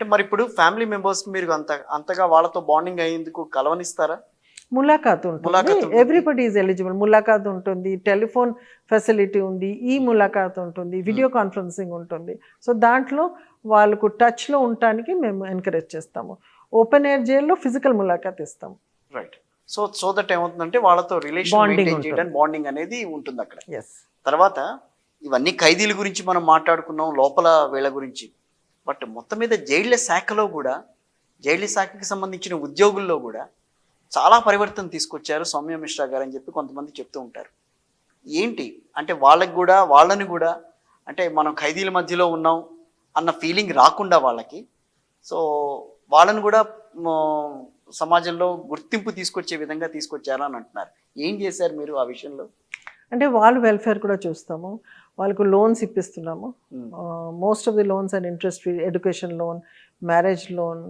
అంటే మరి ఇప్పుడు ఫ్యామిలీ మెంబర్స్ మీరు అంతగా వాళ్ళతో బాండింగ్ అయ్యేందుకు కలవనిస్తారా? ములాఖాత్ ఉంటుంది, ములాఖత్ ఉంటుంది. Everybody is eligible. ములాఖాత్ ఉంటుంది, టెలిఫోన్ ఫెసిలిటీ ఉంది, ఈ ములాఖాత్ ఉంటుంది, వీడియో కాన్ఫరెన్సింగ్ ఉంటుంది. సో దాంట్లో వాళ్ళకు టచ్లో ఉండటానికి మేము ఎంకరేజ్ చేస్తాము. ఓపెన్ ఎయిర్ జైల్లో ఫిజికల్ ములాఖాత్ ఇస్తాము. రైట్. సో దట్ ఏమవుతుందంటే వాళ్ళతో రిలేషన్ Bonding మెయింటైన్ ఉంటుంది. చేయడానికి బాండింగ్ అనేది ఉంటుంది అక్కడ. ఎస్. తర్వాత ఇవన్నీ ఖైదీల గురించి మనం మాట్లాడుకున్నాం, లోపల వీళ్ళ గురించి. బట్ మొత్తం మీద జైళ్ళ శాఖలో కూడా, జైళ్ళ శాఖకి సంబంధించిన ఉద్యోగుల్లో కూడా చాలా పరివర్తన తీసుకొచ్చారు సౌమ్య మిశ్రా గారు అని చెప్పి కొంతమంది చెప్తూ ఉంటారు. ఏంటి అంటే వాళ్ళని కూడా అంటే మనం ఖైదీల మధ్యలో ఉన్నాం అన్న ఫీలింగ్ రాకుండా వాళ్ళకి, సో వాళ్ళని కూడా సమాజంలో గుర్తింపు తీసుకొచ్చే విధంగా తీసుకొచ్చారా అని అంటున్నారు. ఏం చేశారు మీరు ఆ విషయంలో? అంటే వాళ్ళ వెల్ఫేర్ కూడా చూస్తాము, వాళ్ళకు లోన్స్ ఇప్పిస్తున్నాము. Most of the loans and interest free, education loan, marriage loan,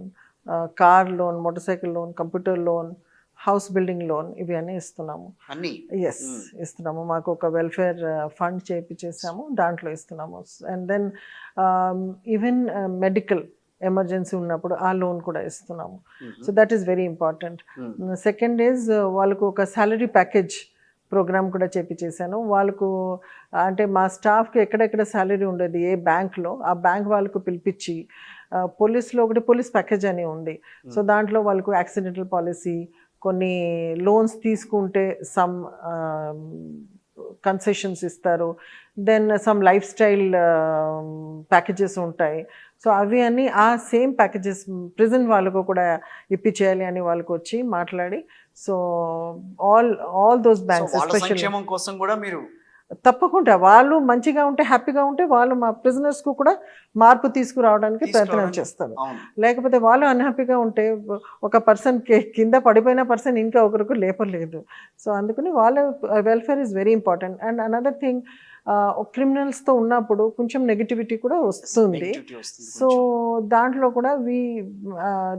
car loan, motor cycle loan, computer loan, house building loan, ఇవి అన్నీ ఇస్తున్నాము. అన్నీ ఎస్, ఇస్తున్నాము. మాకు ఒక వెల్ఫేర్ ఫండ్ చేసాము, దాంట్లో ఇస్తున్నాము. And then even medical emergency ఉన్నప్పుడు ఆ లోన్ కూడా ఇస్తున్నాము. So that is very important. Second is వాళ్ళకు ఒక సాలరీ ప్యాకేజ్ ప్రోగ్రామ్ కూడా చేశాను. వాళ్ళకు అంటే మా స్టాఫ్కి ఎక్కడెక్కడ శాలరీ ఉండేది ఏ బ్యాంక్లో, ఆ బ్యాంక్ వాళ్ళకు పిలిపించి, పోలీస్లో ఒకటి పోలీస్ ప్యాకేజ్ అని ఉంది. సో దాంట్లో వాళ్ళకు యాక్సిడెంటల్ పాలసీ, కొన్ని లోన్స్ తీసుకుంటే సమ్ కన్సెషన్స్ ఇస్తారు, then some lifestyle packages ఉంటాయి. సో అవి అన్నీ ఆ సేమ్ ప్యాకేజెస్ ప్రిజన్ వాళ్ళకు కూడా ఇప్పించేయాలి అని వాళ్ళకు వచ్చి మాట్లాడి, so all those banks especially కోసం కూడా మీరు తప్పకుండా వాళ్ళు మంచిగా ఉంటే, హ్యాపీగా ఉంటే, వాళ్ళు మా ప్రిజనర్స్కు కూడా మార్పు తీసుకురావడానికి ప్రయత్నం చేస్తారు. లేకపోతే వాళ్ళు అన్హ్యాపీగా ఉంటే, ఒక పర్సన్ కింద పడిపోయిన పర్సన్ ఇంకా ఒకరికి లేపలేదు. సో అందుకని వాళ్ళ welfare is very important. And another thing, క్రిమినల్స్తో ఉన్నప్పుడు కొంచెం నెగిటివిటీ కూడా వస్తుంది. సో దాంట్లో కూడా we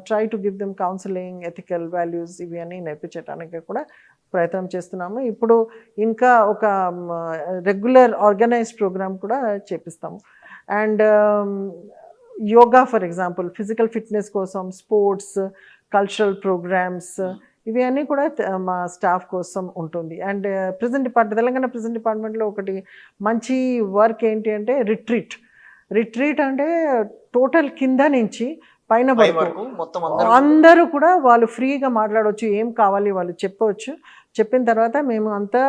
try to give them counselling, ethical values, ఇవి అన్నీ నేర్పించడానికి కూడా ప్రయత్నం చేస్తున్నాము. ఇప్పుడు ఇంకా ఒక రెగ్యులర్ ఆర్గనైజ్డ్ ప్రోగ్రామ్ కూడా చేపిస్తాము. And yoga for example, physical fitness కోసం స్పోర్ట్స్, కల్చరల్ ప్రోగ్రామ్స్, ఇవి అన్నీ కూడా మా స్టాఫ్ కోసం ఉంటుంది. అండ్ తెలంగాణ ప్రిజన్ డిపార్ట్మెంట్లో ఒకటి మంచి వర్క్ ఏంటి అంటే రిట్రీట్ అంటే టోటల్ కింద నుంచి పైన వరకు అందరూ కూడా వాళ్ళు ఫ్రీగా మాట్లాడవచ్చు, ఏం కావాలి వాళ్ళు చెప్పవచ్చు. చెప్పిన తర్వాత మేము అంతా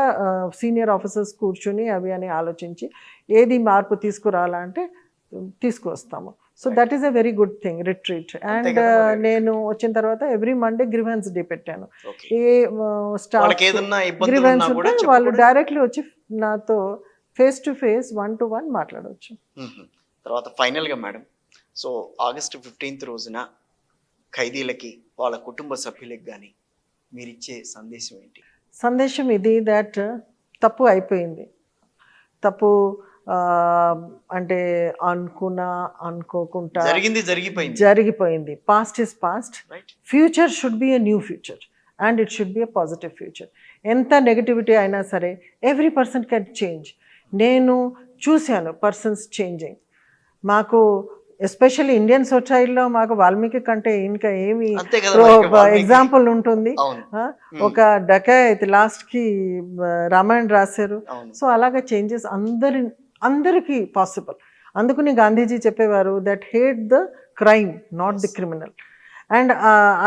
సీనియర్ ఆఫీసర్స్ కూర్చొని అవి అని ఆలోచించి ఏది మార్పు తీసుకురావాలంటే తీసుకువస్తాము. So that is a very good thing, retreat. And నేను వచ్చిన తర్వాత ఎవ్రీ మండే గ్రీవెన్స్ డే పెట్టాను. ఏ స్టాఫ్ గ్రీవెన్స్ ఉంటే వాళ్ళు డైరెక్ట్లీ వచ్చి నాతో ఫేస్ టు ఫేస్, 1-to-1 మాట్లాడవచ్చు. తర్వాత ఫైనల్గా మేడం, సో ఆగస్టు 15th రోజున ఖైదీలకి, వాళ్ళ కుటుంబ సభ్యులకి కానీ మీరిచ్చే సందేశం ఏంటి? సందేశం ఇది, దట్ తప్పు అయిపోయింది. తప్పు అంటే అనుకోకుండా జరిగిపోయింది. Past is past, future should be a new future and it should be a positive future. ఎంత నెగటివిటీ అయినా సరే ఎవ్రీ పర్సన్ కెన్ చేంజ్. నేను చూశాను పర్సన్స్ చేంజింగ్. మాకు ఎస్పెషల్లీ ఇండియన్ సొసైటీలో మాకు వాల్మీకి కంటే ఇంకా ఏమి ఎగ్జాంపుల్ ఉంటుంది. ఒక డకాయత్ లాస్ట్కి రామాయణ రాశారు. సో అలాగే చేంజెస్ అందరికీ పాసిబుల్. అందుకని గాంధీజీ చెప్పేవారు that hate the crime, not the criminal. And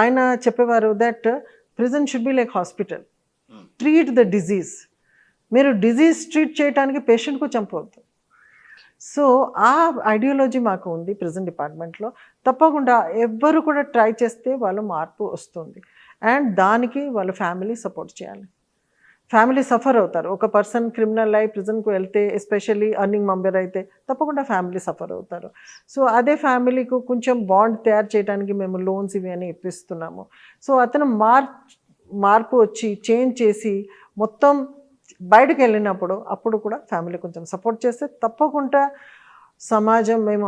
ఆయన చెప్పేవారు that prison should be like hospital, treat the disease. మీరు డిజీజ్ ట్రీట్ చేయడానికి పేషెంట్కు చంపవద్దు. సో ఆ ఐడియాలజీ మాకు ఉంది ప్రిజన్ డిపార్ట్మెంట్లో. తప్పకుండా ఎవ్వరు కూడా ట్రై చేస్తే వాళ్ళు మార్పు వస్తుంది. అండ్ దానికి వాళ్ళ ఫ్యామిలీ సపోర్ట్ చేయాలి. ఫ్యామిలీ సఫర్ అవుతారు. ఒక పర్సన్ క్రిమినల్ అయి ప్రిజన్కు వెళ్తే, ఎస్పెషల్లీ అర్నింగ్ మెంబర్ అయితే తప్పకుండా ఫ్యామిలీ సఫర్ అవుతారు. సో అదే ఫ్యామిలీకు కొంచెం బాండ్ తయారు చేయడానికి మేము లోన్స్ ఇవి అని ఇప్పిస్తున్నాము. సో అతను మార్పు వచ్చి చేంజ్ చేసి మొత్తం బయటకు వెళ్ళినప్పుడు అప్పుడు కూడా ఫ్యామిలీ కొంచెం సపోర్ట్ చేస్తే తప్పకుండా సమాజం మేము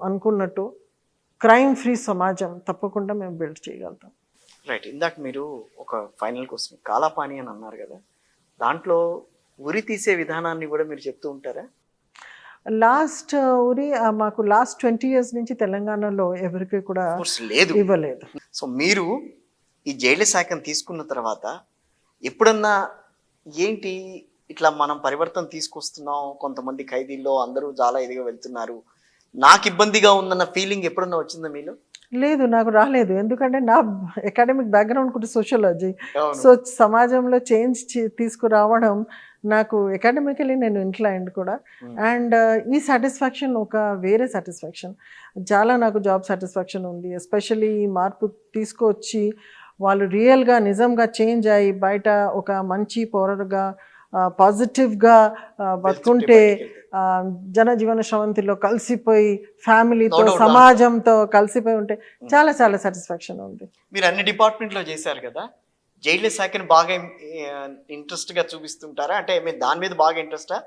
అనుకున్నట్టు క్రైమ్ ఫ్రీ సమాజం తప్పకుండా మేము బిల్డ్ చేయగలుగుతాం. రైట్. ఇందాక మీరు ఒక ఫైనల్ క్వశ్చన్, కాలాపాని అని అన్నారు కదా, దాంట్లో ఉరి తీసే విధానాన్ని కూడా మీరు చెప్తూ ఉంటారా? లాస్ట్ ఊరి మాకు లాస్ట్ 20 years నుంచి తెలంగాణలో ఎవరికి కూడా కోర్స్ లేదు. ఇవ్వలేదు. సో మీరు ఈ జైళ్ళ శాఖను తీసుకున్న తర్వాత ఎప్పుడన్నా ఏంటి ఇట్లా మనం పరివర్తన తీసుకొస్తున్నాం, కొంతమంది ఖైదీల్లో అందరూ చాలా ఎదిగా వెళ్తున్నారు, నాకు ఇబ్బందిగా ఉందన్న ఫీలింగ్ ఎప్పుడన్నా వచ్చిందా మీలో? లేదు, నాకు రాలేదు. ఎందుకంటే నా అకాడమిక్ బ్యాక్గ్రౌండ్ కూడా సోషియాలజీ. అవును. సో సమాజంలో చేంజ్ తీసుకురావడం నాకు అకాడమికలీ నేను ఇంక్లైన్డ్ కూడా. అండ్ ఈ సాటిస్ఫాక్షన్ ఒక వేరే సాటిస్ఫాక్షన్. చాలా నాకు జాబ్ సాటిస్ఫాక్షన్ ఉంది. ఎస్పెషల్లీ ఈ మార్పు తీసుకొచ్చి వాళ్ళు రియల్గా నిజంగా చేంజ్ అయ్యి బయట ఒక మంచి పౌరుడుగా పాజిటివ్గా బతుకుంటే జనజీవన శ్రవంతిలో కలిసిపోయి ఫ్యామిలీతో No doubt. సమాజంతో కలిసిపోయి ఉంటే చాలా చాలా సాటిస్ఫాక్షన్ ఉంది. మీరు అన్ని డిపార్ట్మెంట్లో చేశారు కదా, జైళ్ళ శాఖని బాగా ఇంట్రెస్ట్గా చూపిస్తుంటారా? అంటే మీరు దాని మీద బాగా ఇంట్రెస్టా,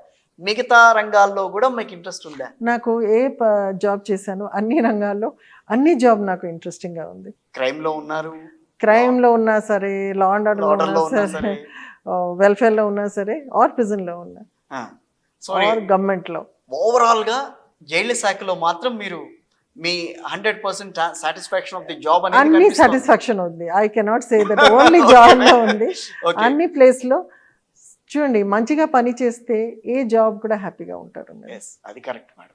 మిగతా రంగాల్లో కూడా మీకు ఇంట్రెస్ట్ ఉందా? నాకు ఏ జాబ్ చేశాను అన్ని రంగాల్లో అన్ని జాబ్ నాకు ఇంట్రెస్టింగ్గా ఉంది. క్రైమ్లో ఉన్నారు, క్రైమ్లో ఉన్నా సరే, లా అండ్ ఆర్డర్లో ఆర్డర్లో ఉన్నా ఉన్నా సరే. సరే, వెల్ఫేర్లో ఉన్నా సరే, ఆర్ ప్రిజన్లో ఉన్నా, సో ఆర్ గవర్నమెంట్లో. ఓవరాల్గా జైళ్ళ శాఖలో మాత్రం మీరు మీ 100% సాటిస్ఫాక్షన్ ఆఫ్ ది జాబ్ అన్ని సాటిస్ఫాక్షన్ ఉంది. I cannot say that only జాబ్లో ఉంది. అన్ని ప్లేస్లో చూడండి, మంచిగా పని చేస్తే ఏ జాబ్ కూడా హ్యాపీగా ఉంటారు. అది కరెక్ట్ మేడం.